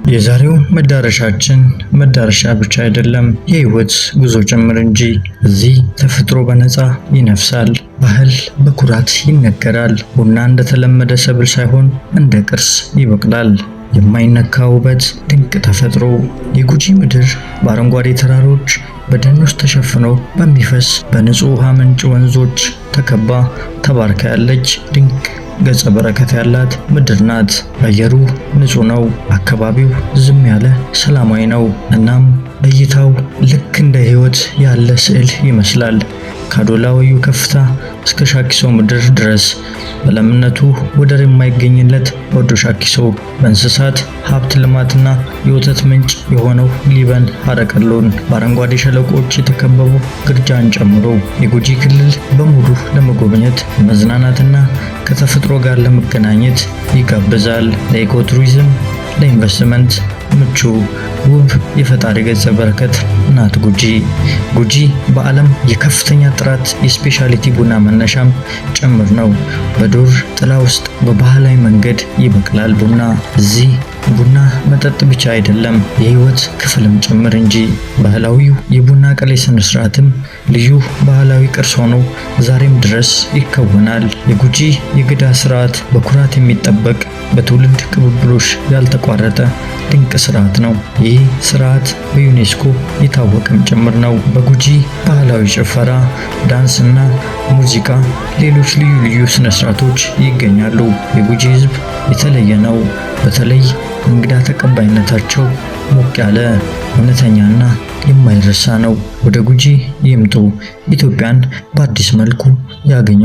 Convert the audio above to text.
የዛሬው መዳረሻችን መዳረሻ ብቻ አይደለም፣ የህይወት ጉዞ ጭምር እንጂ። እዚህ ተፈጥሮ በነፃ ይነፍሳል፣ ባህል በኩራት ይነገራል፣ ቡና እንደተለመደ ሰብል ሳይሆን እንደ ቅርስ ይበቅላል። የማይነካ ውበት፣ ድንቅ ተፈጥሮ። የጉጂ ምድር በአረንጓዴ ተራሮች በደኖች ተሸፍኖ በሚፈስ በንጹህ ውሃ ምንጭ ወንዞች ተከባ ተባርካ ያለች ድንቅ ገጸ በረከት ያላት ምድር ናት። አየሩ ንጹህ ነው፣ አካባቢው ዝም ያለ ሰላማዊ ነው። እናም እይታው ልክ እንደ ህይወት ያለ ስዕል ይመስላል። ከአዶላዊው ከፍታ እስከ ሻኪሶ ምድር ድረስ በለምነቱ ወደር የማይገኝለት ወዶ ሻኪሶ በእንስሳት ሀብት ልማትና የወተት ምንጭ የሆነው ሊበን ሀረቀሎን በአረንጓዴ ሸለቆዎች የተከበቡ ግርጃን ጨምሮ የጉጂ ክልል በሙሉ ለመጎብኘት ለመዝናናትና ከተፈጥሮ ጋር ለመገናኘት ይጋብዛል። ለኢኮቱሪዝም፣ ለኢንቨስትመንት ምቹ ውብ የፈጣሪ ገጸ በረከት ናት ጉጂ። ጉጂ በዓለም የከፍተኛ ጥራት የስፔሻሊቲ ቡና መነሻም ጭምር ነው። በዱር ጥላ ውስጥ በባህላዊ መንገድ ይበቅላል ቡና። እዚህ ቡና መጠጥ ብቻ አይደለም፣ የህይወት ክፍልም ጭምር እንጂ። ባህላዊው የቡና ቀሌ ስነ ስርዓትም ልዩ ባህላዊ ቅርስ ሆኖ ዛሬም ድረስ ይከወናል። የጉጂ የገዳ ስርዓት በኩራት የሚጠበቅ በትውልድ ቅብብሎሽ ያልተቋረጠ ድንቅ ስርዓት ነው። ይህ ስርዓት በዩኔስኮ የታወቀም ጭምር ነው። በጉጂ ባህላዊ ጭፈራ፣ ዳንስና ሙዚቃ ሌሎች ልዩ ልዩ ስነ ስርዓቶች ይገኛሉ። የጉጂ ህዝብ የተለየ ነው። በተለይ እንግዳ ተቀባይነታቸው ሞቅ ያለ፣ እውነተኛና የማይረሳ ነው። ወደ ጉጂ ይምጡ፣ ኢትዮጵያን በአዲስ መልኩ ያገኙ።